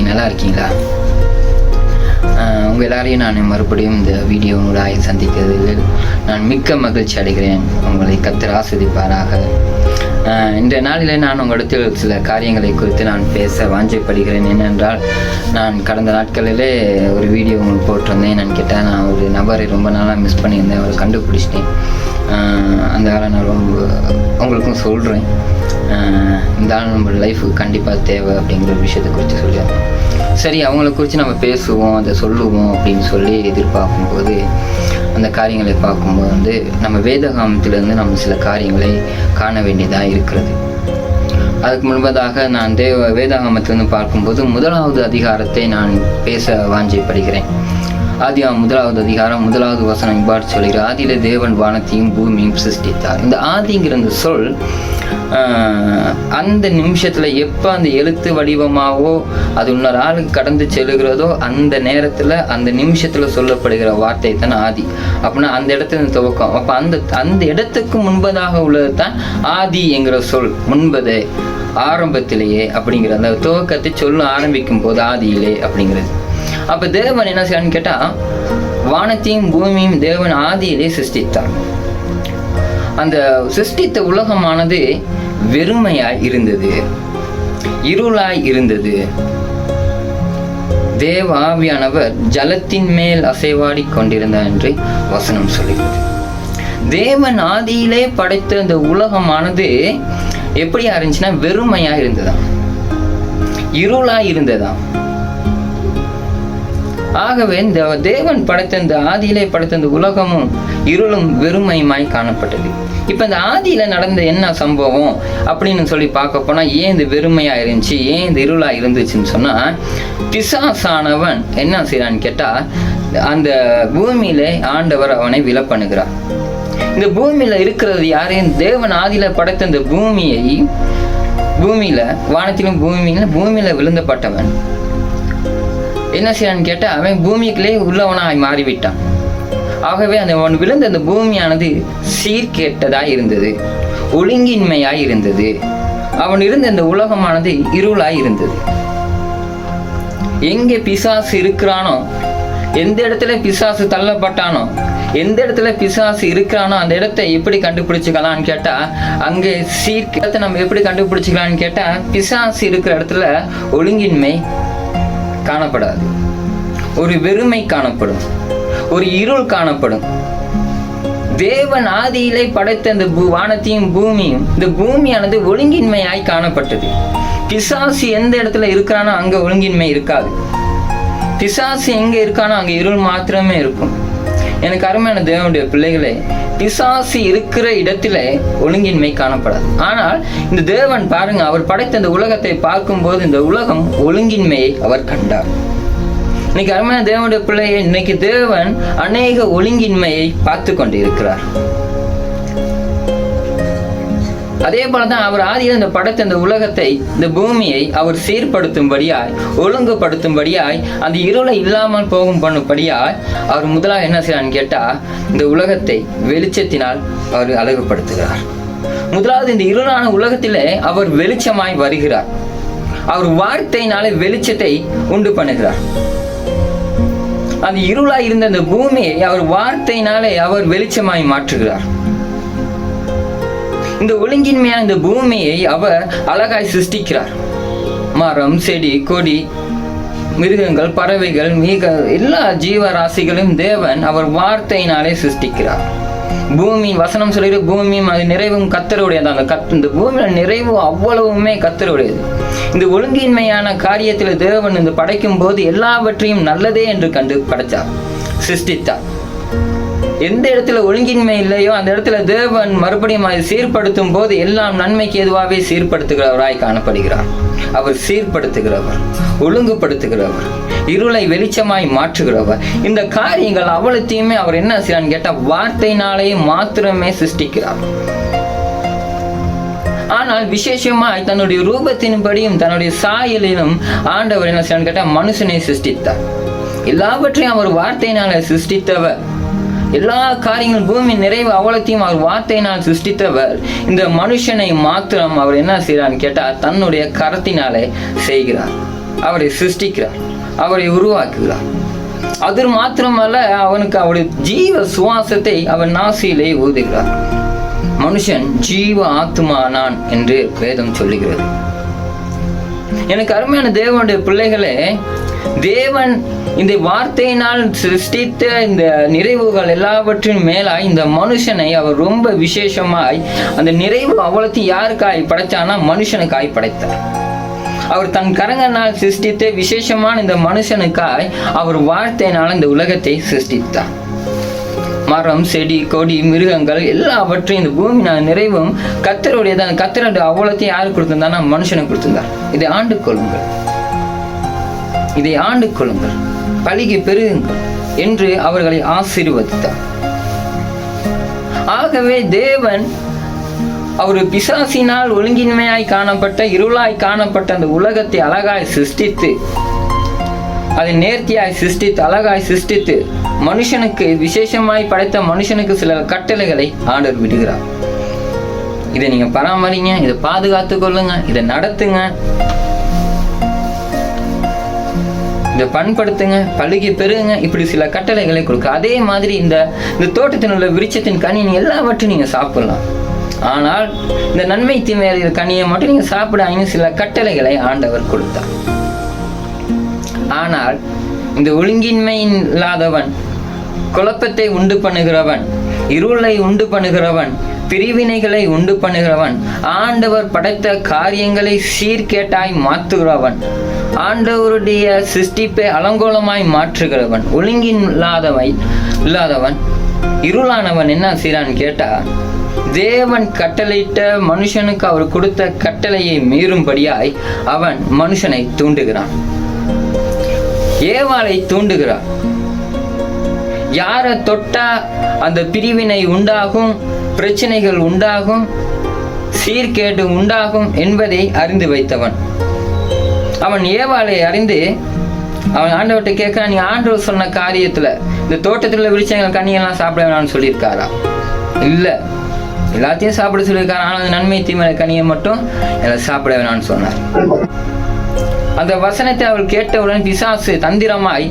நல்லா இருக்கீங்களா? உங்கள் எல்லாரையும் நான் மறுபடியும் இந்த வீடியோவுடாய் சந்திக்கிறதில் நான் மிக்க மகிழ்ச்சி அடைகிறேன். உங்களை கர்த்தர் ஆசீர்வதிப்பாராக. இன்றைய நாளில் நான் உங்களிடத்தில் சில காரியங்களை குறித்து நான் பேச வாஞ்சைப்படுகிறேன். என்னென்றால், நான் கடந்த நாட்களிலே ஒரு வீடியோ உங்களுக்கு போட்டிருந்தேன். நான் கேட்டேன், நான் ஒரு நபரை ரொம்ப நாளாக மிஸ் பண்ணியிருந்தேன், அவரை கண்டுபிடிச்சிட்டேன். அந்த வேலை நான் ரொம்ப உங்களுக்கும் சொல்கிறேன். இந்த ஆள் நம்ம லைஃபுக்கு கண்டிப்பாக தேவை அப்படிங்கிற ஒரு விஷயத்தை குறித்து சொல்லியிருந்தேன். சரி, அவங்கள குறித்து நம்ம பேசுவோம், அதை சொல்லுவோம் அப்படின்னு சொல்லி எதிர்பார்க்கும்போது, அந்த காரியங்களை பார்க்கும்போது நம்ம வேதாகமத்திலிருந்து நம்ம சில காரியங்களை காண வேண்டியதாக இருக்கிறது. அதுக்கு முன்பதாக நான் வேதாகமத்திலிருந்து பார்க்கும்போது 1வது அதிகாரத்தை நான் பேச வாஞ்சைப்படுகிறேன். ஆதியாகமம் 1வது அதிகாரம் 1வது வசனம் இவ்வாறு சொல்கிறார்: ஆதியிலே தேவன் வானத்தையும் பூமியையும் சிருஷ்டித்தார். இந்த ஆதிங்கிற அந்த சொல் அந்த நிமிஷத்துல எப்போ அந்த எழுத்து வடிவமாவோ அது இன்னொரு ஆளுக்கு கடந்து செல்கிறதோ அந்த நேரத்துல அந்த நிமிஷத்துல சொல்லப்படுகிற வார்த்தை தான் ஆதி. அப்படின்னா அந்த இடத்துல துவக்கம். அப்ப அந்த இடத்துக்கு முன்பதாக உள்ளது தான் ஆதி என்கிற சொல். முன்பதே, ஆரம்பத்திலேயே அப்படிங்கிற அந்த துவக்கத்தை சொல்ல ஆரம்பிக்கும் போது ஆதியிலே அப்படிங்கிறது. அப்ப தேவன் என்ன செய்யறான்னு கேட்டா, வானத்தையும் பூமியும் தேவன் ஆதியிலே சிருஷ்டித்தார். அந்த சிருஷ்டித்த உலகமானது வெறுமையாய் இருந்தது, இருளாய் இருந்தது. தேவ ஆவியானவர் ஜலத்தின் மேல் அசைவாடி கொண்டிருந்தார் என்று வசனம் சொல்கிறது. தேவன் ஆதியிலே படைத்த அந்த உலகமானது எப்படியா இருந்துச்சுன்னா வெறுமையா இருந்ததாம், இருளாய் இருந்ததாம். ஆகவே இந்த தேவன் படைத்த இந்த ஆதியிலே படைத்த இந்த உலகமும் இருளும் வெறுமையுமாய் காணப்பட்டது. இப்ப இந்த ஆதியில நடந்த என்ன சம்பவம் அப்படின்னு சொல்லி பார்க்க போனா, ஏன் இந்த வெறுமையா இருந்துச்சு, ஏன் இந்த இருளா இருந்துச்சுன்னு சொன்னா, பிசாசானவன் என்ன செய்யறான்னு கேட்டா, அந்த பூமியில ஆண்டவர் அவனை விழ பண்ணுகிறார். இந்த பூமியில இருக்கிறது யாரையும் தேவன் ஆதியில படைத்த இந்த பூமியில வானத்திலும் பூமியில விழுந்தப்பட்டவன் என்ன செய்யறான்னு கேட்டா, அவன் பூமிக்குள்ளே உள்ளவனாய் மாறிவிட்டான். ஆகவே அவன் விழுந்த அந்த பூமியானது சீர்கேட்டதாய் இருந்தது, ஒழுங்கின்மையாய் இருந்தது. அவன் இருந்த அந்த உலகமானது இருளாய் இருந்தது. எங்கே பிசாசு இருக்கிறானோ, எந்த இடத்துல பிசாசு தள்ளப்பட்டானோ, எந்த இடத்துல பிசாசு இருக்கிறானோ அந்த இடத்தை எப்படி கண்டுபிடிச்சுக்கலான்னு கேட்டா, அங்கே சீர்கேட்டத்தை நம்ம எப்படி கண்டுபிடிச்சுக்கலான்னு கேட்டா, பிசாசு இருக்கிற இடத்துல ஒழுங்கின்மை காணப்படாது, ஒரு வெறுமை காணப்படும், ஒரு இருள் காணப்படும். தேவன் ஆதியிலே படைத்த இந்த வானத்தையும் பூமியும், இந்த பூமியானது ஒழுங்கின்மையாய் காணப்பட்டது. பிசாசு எந்த இடத்துல இருக்கிறானோ அங்க ஒழுங்கின்மை இருக்காது. பிசாசு எங்க இருக்கானோ அங்க இருள் மாத்திரமே இருக்கும். எனக்கு அருமையான தேவனுடைய பிள்ளைகளே, பிசாசு இருக்கிற இடத்துல ஒழுங்கின்மை காணப்படாது. ஆனால் இந்த தேவன் பாருங்க, அவர் படைத்த இந்த உலகத்தை பார்க்கும்போது இந்த உலகம் ஒழுங்கின்மையை அவர் கண்டார். இன்னைக்கு அருமையான தேவனுடைய பிள்ளையை, இன்னைக்கு தேவன் அநேக ஒழுங்கின்மையை பார்த்து கொண்டு இருக்கிறார். அதே போலதான் அவர் ஆதியில் இந்த படைத்த இந்த உலகத்தை, இந்த பூமியை அவர் சீர்படுத்தும்படியாய், ஒழுங்குபடுத்தும்படியாய், அந்த இருளை இல்லாமல் போகும் பண்ணும்படியாய் அவர் முதலாக என்ன செய்யறான்னு கேட்டா, இந்த உலகத்தை வெளிச்சத்தினால் அவர் அழகுபடுத்துகிறார். முதலாவது இந்த இருளான உலகத்திலே அவர் வெளிச்சமாய் வருகிறார். அவர் வார்த்தையினாலே வெளிச்சத்தை உண்டு பண்ணுகிறார். அந்த இருளாய் இருந்த அந்த பூமியை அவர் வார்த்தையினாலே அவர் வெளிச்சமாய் மாற்றுகிறார். இந்த ஒழுங்கின்மையான இந்த பூமியை அவர் அழகாய் சிருஷ்டிக்கிறார். மரம், செடி, கொடி, மிருகங்கள், பறவைகள், எல்லா ஜீவராசிகளும் தேவன் அவர் வார்த்தையினாலே சிருஷ்டிக்கிறார். பூமி வசனம் சொல்லிட்டு பூமியும் அது நிறைவும் கர்த்தருடையது. இந்த பூமியில நிறைவு அவ்வளவுமே கர்த்தருடையது. இந்த ஒழுங்கின்மையான காரியத்துல தேவன் இந்த படைக்கும் போது எல்லாவற்றையும் நல்லதே என்று கண்டு படைத்தார், சிருஷ்டித்தார். எந்த இடத்துல ஒழுங்கின்மை இல்லையோ அந்த இடத்துல தேவன் மறுபடியும் அதை சீர்படுத்தும் போது எல்லாம் நன்மைக்கு எதுவாகவே சீர்படுத்துகிறவராய் காணப்படுகிறார். அவர் சீர்படுத்துகிறவர், ஒழுங்குபடுத்துகிறவர், இருளை வெளிச்சமாய் மாற்றுகிறவர். இந்த காரியங்கள் அவ்வளத்தையுமே அவர் என்ன செய்யறான்னு கேட்டா, வார்த்தையினாலேயே மாத்திரமே சிருஷ்டிக்கிறார். ஆனால் விசேஷமாய் தன்னுடைய ரூபத்தின்படியும் தன்னுடைய சாயலிலும் ஆண்டவர் என்ன செய்யறான்னு கேட்டா, மனுஷனை சிருஷ்டித்தார். எல்லாவற்றையும் அவர் வார்த்தையினால சிருஷ்டித்தவர். எல்லா காரியங்களும் பூமி நிறைவு அவ்வளத்தையும் அவர் வார்த்தையினால் சிருஷ்டித்தவர். இந்த மனுஷனை மாத்திரம் அவர் என்ன செய்யறான்னு கேட்டா, தன்னுடைய கரத்தினாலே செய்கிறார். அவரை சிருஷ்டிக்கிறார், அவரை உருவாக்குகிறார். அது மாத்திரமல்ல, அவனுக்கு அவருடைய ஜீவ சுவாசத்தை அவன் நாசியிலே ஊதுகிறார். மனுஷன் ஜீவ ஆத்மானான் என்று வேதம் சொல்லுகிறது. எனக்கு அருமையான தேவனுடைய பிள்ளைகளே, தேவன் இந்த வார்த்தையினால் சிருஷ்டித்த இந்த நிறைவுகள் எல்லாவற்றின் மேலாய் இந்த மனுஷனை அவர் ரொம்ப விசேஷமாய் அந்த நிறைவு அவ்வளோத்தையும் யாருக்காய் படைச்சானா மனுஷனுக்காய் படைத்தார். அவர் தன் கரங்கனால் சிருஷ்டித்த விசேஷமான இந்த மனுஷனுக்காய் அவர் வார்த்தையினால் இந்த உலகத்தை சிருஷ்டித்தார். மரம், செடி, கொடி, மிருகங்கள் எல்லாவற்றையும் இந்த பூமி நிறைவும் கர்த்தருடையதான். கர்த்தருடைய அவ்வளோத்தையும் யாரு கொடுத்திருந்தானா மனுஷனுக்கு கொடுத்திருந்தார். இதை ஆண்டு கொள்ளுங்கள், இதை ஆண்டு கொள்ளுங்கள், பலிக்கு பெருகுங்கள் என்று அவர்களை ஆசீர்வதித்தார். ஆகவே தேவன் அவர் பிசாசினால் ஒழுங்கின்மையாய் காணப்பட்ட இருளாய் காணப்பட்ட அந்த உலகத்தை அழகாய் சிருஷ்டித்து, அதை நேர்த்தியாய் சிருஷ்டித்து அழகாய் சிருஷ்டித்து மனுஷனுக்கு விசேஷமாய் படைத்த மனுஷனுக்கு சில கட்டளைகளை ஆண்டவர் விடுகிறார். இதை நீங்க பராமரிங்க, இதை பாதுகாத்து கொள்ளுங்க, இதை நடத்துங்க, இதை பண்படுத்துங்க, பழுகி பெருகுங்க, இப்படி சில கட்டளைகளை கொடுக்க. அதே மாதிரி இந்த தோட்டத்தில் உள்ள விருட்சத்தின் கனி எல்லாவற்றையும் நீங்க சாப்பிடலாம். ஆனால் இந்த நன்மை தீமையான கனியை மட்டும் நீங்க சாப்பிடாங்க சில கட்டளைகளை ஆண்டவர் கொடுத்தார். ஆனால் இந்த ஒழுங்கின்மை இல்லாதவன், குழப்பத்தை உண்டு பண்ணுகிறவன், இருளை உண்டு பண்ணுகிறவன், பிரிவினைகளை உண்டு பண்ணுகிறவன், ஆண்டவர் படைத்த காரியங்களை சீர்கேட்டாய் மாற்றுகிறவன், ஆண்டவருடைய சிருஷ்டிப்பை அலங்கோலமாய் மாற்றுகிறவன், ஒழுங்கின் இல்லாதவன், இருளானவன் என்ன செய்யறான்னு கேட்டா, தேவன் கட்டளையிட்ட மனுஷனுக்கு அவர் கொடுத்த கட்டளையை மீறும்படியாய் அவன் மனுஷனை தூண்டுகிறான், ஏவாளை தூண்டுகிறான். யாரை தொட்டா அந்த பிரிவினை உண்டாகும், பிரச்சனைகள் உண்டாகும், சீர்கேடு உண்டாகும் என்பதை அறிந்து வைத்தவன். அவன் ஏவாளை அறிந்து அவன் ஆண்டவர்கிட்ட கேட்கிறான், நீ ஆண்டவர் சொன்ன காரியத்துல இந்த தோட்டத்தில் உள்ள விருட்சங்கள் கனியெல்லாம் சாப்பிட வேணாம்னு சொல்லியிருக்காரா? இல்ல, எல்லாத்தையும் சாப்பிட சொல்லியிருக்காரு. ஆனால் நன்மை தீமை கனியை மட்டும் எல்லாம் சாப்பிட வேணாம்னு சொன்னார். அந்த வசனத்தை அவள் கேட்டவுடன் பிசாசு தந்திரமாய்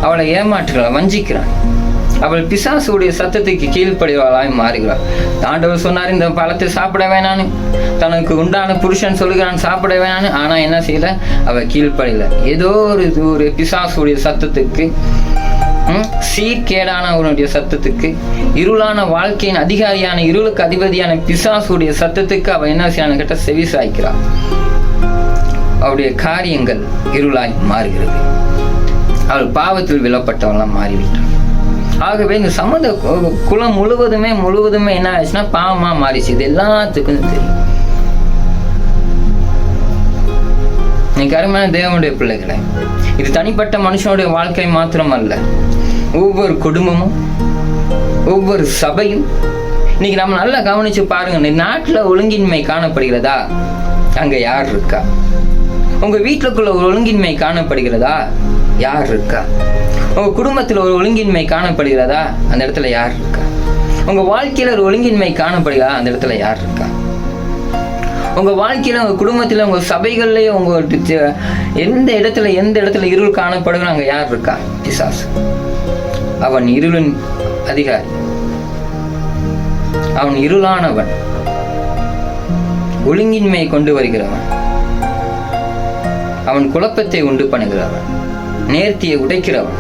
அவளை ஏமாற்றுகிறாள், வஞ்சிக்கிறான். அவள் பிசாசுடைய சத்தத்துக்கு கீழ்ப்படிவாளாய் மாறுகிறாள். ஆண்டவர் சொன்னார் இந்த பழத்தை சாப்பிட வேணான்னு, தனக்கு உண்டான புருஷன் சொல்லுகிறான் சாப்பிட வேணான்னு. ஆனா என்ன செய்யல, அவ கீழ்ப்படியல. ஏதோ ஒரு பிசாசுடைய சத்தத்துக்கு, சீர்கேடான அவனுடைய சத்தத்துக்கு, இருளான வாழ்க்கையின் அதிகாரியான, இருளுக்கு அதிபதியான பிசாசுடைய சத்தத்துக்கு அவ என்ன செய்யறான்னு கேட்ட செவி சாய்க்கிறாள். அவருடைய காரியங்கள் இருளாய் மாறுகிறது. அவள் பாவத்தில் விழப்பட்டவெல்லாம் மாறிவிட்டாள். ஆகவே இந்த சமூக குலம் முழுவதுமே என்ன ஆச்சுன்னா பாவமா மாறிச்சு. இது எல்லாத்துக்கும் தெரியும். இன்னைக்கு அருமையான தேவனுடைய பிள்ளைகளை, இது தனிப்பட்ட மனுஷனுடைய வாழ்க்கை மாத்திரம் அல்ல, ஒவ்வொரு குடும்பமும், ஒவ்வொரு சபையும். இன்னைக்கு நம்ம நல்லா கவனிச்சு பாருங்க, நாட்டுல ஒழுங்கின்மை காணப்படுகிறதா? அங்க யார் இருக்கா? உங்க வீட்டுக்குள்ள ஒரு ஒழுங்கின்மை காணப்படுகிறதா? யார் இருக்கா? உங்க குடும்பத்துல ஒரு ஒழுங்கின்மை காணப்படுகிறதா? அந்த இடத்துல யார் இருக்கா? உங்க வாழ்க்கையில ஒரு ஒழுங்கின்மை காணப்படுகிறதா? அந்த இடத்துல யார் இருக்கா? உங்க வாழ்க்கையில, உங்க குடும்பத்துல, உங்க சபைகள்லயே உங்க எந்த இடத்துல இருள் காணப்படுகிறோம், அங்க யார் இருக்கா? பிசாசு. அவன் இருளின் அதிகாரி, அவன் இருளானவன், ஒழுங்கின்மையை கொண்டு வருகிறவன், அவன் குழப்பத்தை உண்டு பண்ணுகிறவன், நேர்த்தியை உடைக்கிறவன்.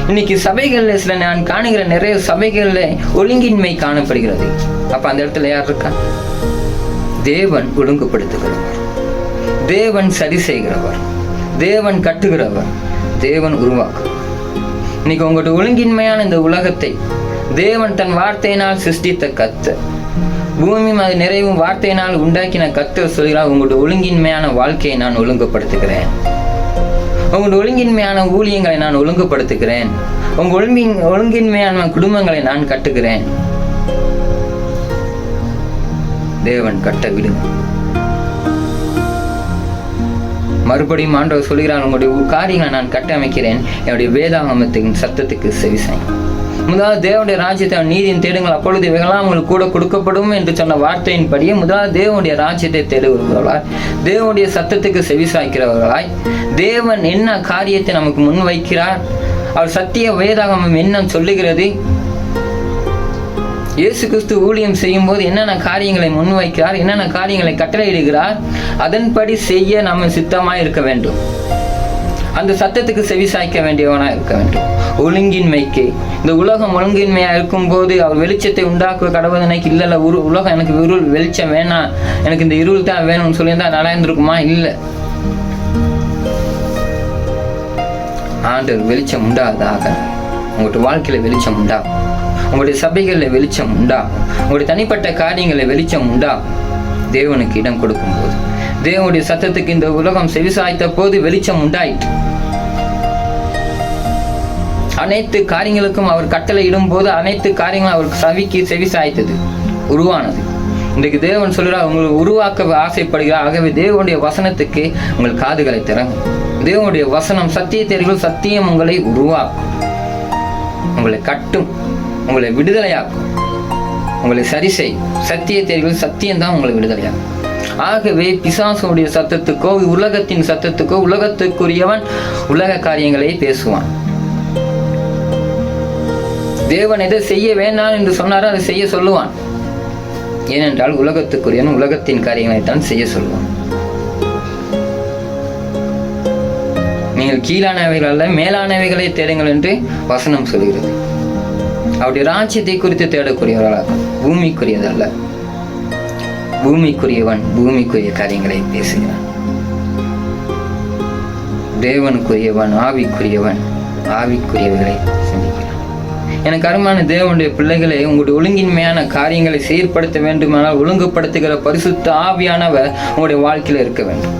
இன்னைக்கு சபைகள்ல சில நான் காணுகிற நிறைய சபைகள்ல ஒழுங்கின்மை காணப்படுகிறது. அப்ப அந்த இடத்துல யார் இருக்கா? தேவன் ஒழுங்குபடுத்துகிறவர், தேவன் சரி செய்கிறவர், தேவன் கட்டுகிறவர், தேவன் உருவாக்குவார். இன்னைக்கு உங்கள்கிட்ட ஒழுங்கின்மையான இந்த உலகத்தை தேவன் தன் வார்த்தையினால் சிருஷ்டித்த கர்த்தர், பூமி நிறைவும் வார்த்தையினால் உண்டாக்கின கர்த்தர் சொல்கிறார், உங்களுடைய ஒழுங்கின்மையான வாழ்க்கையை நான் ஒழுங்குபடுத்துகிறேன், உங்களுடைய ஒழுங்கின்மையான ஊழியங்களை நான் ஒழுங்குபடுத்துகிறேன், உங்க ஒழுங்கின்மையான குடும்பங்களை நான் கட்டுகிறேன். தேவன் கட்ட விடுங்க. மறுபடியும் ஆண்டவர் சொல்கிறார், உங்களுடைய காரியங்களை நான் கட்டமைக்கிறேன், என்னுடைய வேதாகமத்தின் சத்தத்துக்கு செவிசாய். முதலாவது தேவனுடைய ராஜ்யத்தை நீதியின் தேடுங்கள், அப்பொழுது இவைகளாம் உங்களுக்கு கூட கொடுக்கப்படும் என்று சொன்ன வார்த்தையின்படியே முதலாவது தேவனுடைய ராஜ்யத்தை தேடுகிறவர்களாய், தேவனுடைய சத்தத்துக்கு செவிசாய்க்கிறவர்களாய், தேவன் என்ன காரியத்தை நமக்கு முன் வைக்கிறார், அவர் சத்திய வேதாகமம் என்ன சொல்லுகிறது, இயேசு கிறிஸ்து ஊழியம் செய்யும் போது என்னென்ன காரியங்களை முன்வைக்கிறார், என்னென்ன காரியங்களை கட்டளையிடுகிறார், அதன்படி செய்ய நம்ம சித்தமாய் இருக்க வேண்டும். அந்த சத்தத்துக்கு செவிசாய்க்க வேண்டியவனாக இருக்க வேண்டும். ஒழுங்கின்மைக்கு, இந்த உலகம் ஒழுங்கின்மையா இருக்கும் போது அவர் வெளிச்சத்தை உண்டாக்குவ கடவுதனைக்கு இல்ல உலகம் எனக்கு வெளிச்சம் வேணாம், எனக்கு இந்த இருள் தான் வேணும்னு சொல்லியிருந்தா நடந்திருக்குமா? இல்லை. ஆண்டவர் வெளிச்சம் உண்டாவதாக உங்களுடைய வாழ்க்கையில வெளிச்சம் உண்டாகும், உங்களுடைய சபைகளில் வெளிச்சம் உண்டாகும், உங்களுடைய தனிப்பட்ட காரியங்களில் வெளிச்சம் உண்டாகும். தேவனுக்கு இடம் கொடுக்கும் போது, தேவனுடைய சத்தத்துக்கு இந்த உலகம் செவிசாய்த்த போது வெளிச்சம் உண்டாயிற்று. அனைத்து காரியங்களுக்கும் அவர் கட்டளை இடும் போது அனைத்து காரியங்களும் அவருக்கு சவிக்கு செவிசாய்த்தது, உருவானது. இன்றைக்கு தேவன் சொல்கிறார், உங்களை உருவாக்க ஆசைப்படுகிறார். ஆகவே தேவனுடைய வசனத்துக்கு உங்கள் காதுகளை திறங்க. தேவனுடைய வசனம் சத்தியத்தேர்கள், சத்தியம் உங்களை உருவாக்கும், உங்களை கட்டும், உங்களை விடுதலையாக்கும், உங்களை சரி செய்யும். சத்தியத்தேர்கள், சத்தியம்தான் உங்களை விடுதலையாக்கும். ஆகவே பிசாசுடைய சத்தத்துக்கோ உலகத்தின் சத்தத்துக்கோ உலகத்துக்குரியவன் உலக காரியங்களை பேசுவான். தேவன் எதை செய்ய வேண்டாம் என்று சொன்னாரோ அதை செய்ய சொல்லுவான். ஏனென்றால் உலகத்துக்குரியவன் உலகத்தின் காரியங்களை தான் செய்ய சொல்லுவான். நீங்கள் கீழானவைகள் அல்ல மேலானவைகளை தேடுங்கள் என்று வசனம் சொல்கிறது. அவருடைய ராஜ்யத்தை குறித்து தேடக்கூடியவர்களாக, பூமிக்குரியதல்ல. பூமிக்குரியவன் பூமிக்குரிய காரியங்களை பேசுகிறான். தேவனுக்குரியவன் ஆவிக்குரியவன் ஆவிக்குரியவர்களை சிந்திக்கிறான். எனக்கு அருமையான தேவனுடைய பிள்ளைகளை, உங்களுடைய ஒழுங்கின்மையான காரியங்களை செயற்படுத்த வேண்டுமானால் ஒழுங்குபடுத்துகிற பரிசுத்த ஆவியானவர் உங்களுடைய வாழ்க்கையில் இருக்க வேண்டும்.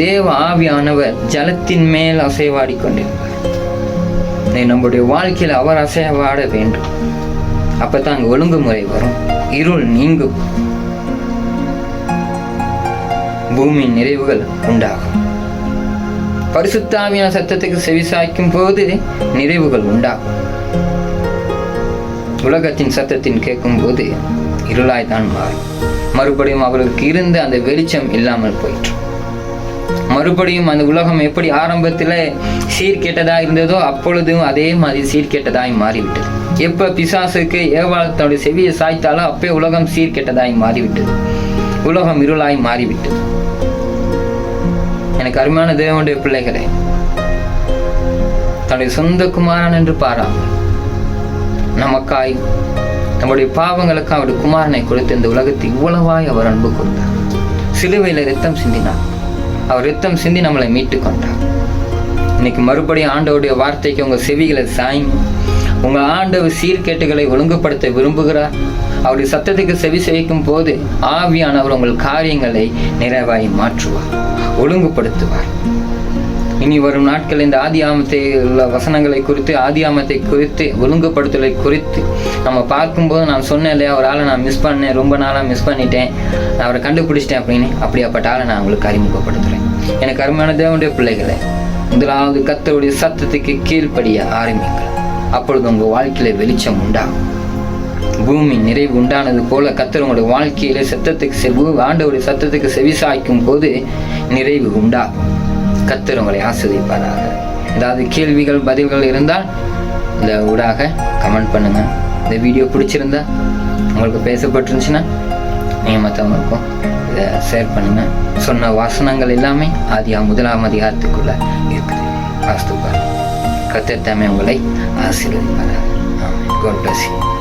தேவ ஆவியானவர் ஜலத்தின் மேல் அசைவாடி கொண்டிருப்பார். நம்முடைய வாழ்க்கையில் அவர் அசைவாட வேண்டும். அப்பதான் அங்கு ஒழுங்குமுறை வரும், இருள் நீங்கும், பூமியின் நிறைவுகள் உண்டாகும். பரிசுத்த ஆவியான சத்தத்துக்கு செவிசாய்க்கும் போது நிறைவுகள் உண்டாகும். உலகத்தின் சத்தத்தின் கேட்கும் போது இருளாய்தான் மாறும். மறுபடியும் அவர்களுக்கு இருந்த அந்த வெளிச்சம் இல்லாமல் போயிற்று. மறுபடியும் அந்த உலகம் எப்படி ஆரம்பத்தில் சீர்கேட்டதா இருந்ததோ அப்பொழுதும் அதே மாதிரி சீர்கேட்டதாய் மாறிவிட்டது. எப்ப பிசாசுக்கு ஏவாள் தன்னுடைய செவியை சாய்த்தாலோ அப்பே உலகம் சீர்கேட்டதாய் மாறிவிட்டது, உலகம் இருளாய் மாறிவிட்டது. எனக்கு அருமையான தேவனுடைய பிள்ளைகளே, தன்னுடைய சொந்த குமாரன் என்று பாராமல் நமக்காய் நம்முடைய பாவங்களுக்கு அவருடைய குமாரனை கொடுத்து இந்த உலகத்தை இவ்வளவாய் அவர் அன்பு கொண்டார். சிலுவையில் ரத்தம் சிந்தினார். அவர் ரத்தம் சிந்தி நம்மளை மீட்டு கொண்டார். இன்னைக்கு மறுபடியும் ஆண்டவருடைய வார்த்தைக்கு உங்க செவிகளை சாயும். உங்க ஆண்டவர் சீர்கேட்டுகளை ஒழுங்குபடுத்த விரும்புகிறார். அவருடைய சத்தத்துக்கு செவி செய்யும் போது ஆவியானவர் உங்கள் காரியங்களை நிறைவாய் மாற்றுவார், ஒழுங்குபடுத்துவார். இனி வரும் நாட்கள் இந்த ஆதியாமத்தை உள்ள வசனங்களை குறித்து, ஆதியாமத்தை குறித்து, ஒழுங்குபடுத்தலை குறித்து நம்ம பார்க்கும்போது நான் சொன்னேன் இல்லையா, ஒரு ஆளை நான் மிஸ் பண்ணேன், ரொம்ப நாளாக மிஸ் பண்ணிட்டேன், நான் அவரை கண்டுபிடிச்சிட்டேன் அப்படின்னு. அப்படியாப்பட்ட ஆளை நான் உங்களுக்கு அறிமுகப்படுத்துகிறேன். எனக்கு அருமையான தேவனுடைய பிள்ளைகளை, முதலாவது கர்த்தருடைய சத்தத்துக்கு கீழ்ப்படிய ஆரம்பிங்கள். அப்பொழுது உங்கள் வாழ்க்கையில வெளிச்சம் உண்டாகும். பூமி நிறைவு உண்டானது போல கர்த்தர் உங்களுடைய வாழ்க்கையில சத்தத்துக்கு ஆண்டவருடைய சத்தத்துக்கு செவிசாய்க்கும் போது நிறைவு உண்டாகும். கர்த்தர் உங்களை ஆசீர்வதிப்பாராக. ஏதாவது கேள்விகள் பதில்கள் இருந்தால் இந்த ஊடாக கமெண்ட் பண்ணுங்க. இந்த வீடியோ பிடிச்சிருந்தா, உங்களுக்கு பேசப்பட்டிருந்துச்சுன்னா நீங்கள் மற்றவங்களுக்கும் இதை ஷேர் பண்ணுங்க. சொன்ன வசனங்கள் எல்லாமே முதலாம் அதிகாரத்துக்குள்ள இருக்குது. வாஸ்துப்பார். கர்த்தர் தாமே உங்களை ஆசீர்வதிப்பாராக. ஆமென். God bless you.